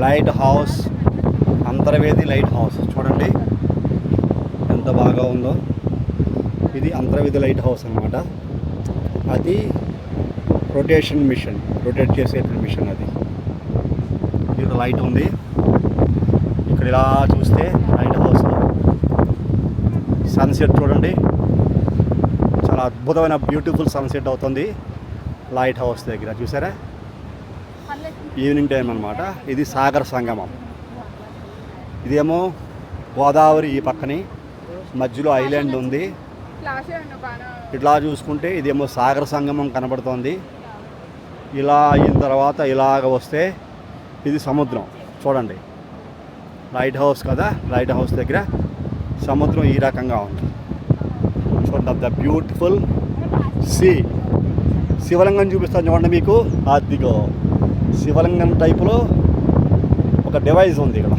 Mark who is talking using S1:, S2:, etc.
S1: Light house, Antarvedi light house చూడండి ఎంత బాగా ఉందో. ఇది అంతర్వేది లైట్ హౌస్ అన్నమాట. అది రొటేషన్ మిషన్, రొటేట్ చేసే మిషన్. అది ఇక్కడ లైట్ ఉంది. ఇక్కడ ఇలా చూస్తే లైట్ హౌస్ సన్సెట్ చూడండి, చాలా అద్భుతమైన బ్యూటిఫుల్ సన్సెట్ అవుతుంది లైట్ హౌస్ దగ్గర. చూసారా, ఈవినింగ్ టైం అన్నమాట. ఇది సాగర సంగమం. ఇదేమో గోదావరి ఈ పక్కని, మధ్యలో ఐలాండ్ ఉంది. ఇట్లా చూసుకుంటే ఇదేమో సాగర సంగమం కనబడుతోంది. ఇలా అయిన తర్వాత ఇలాగ వస్తే ఇది సముద్రం. చూడండి లైట్ హౌస్ కదా, లైట్ హౌస్ దగ్గర సముద్రం ఈ రకంగా ఉంది. చూడండి ద బ్యూటిఫుల్ సీ. శివలింగం చూపిస్తాను చూడండి మీకు. అదిగో శివలింగం టైపులో ఒక డివైస్ ఉంది ఇక్కడ.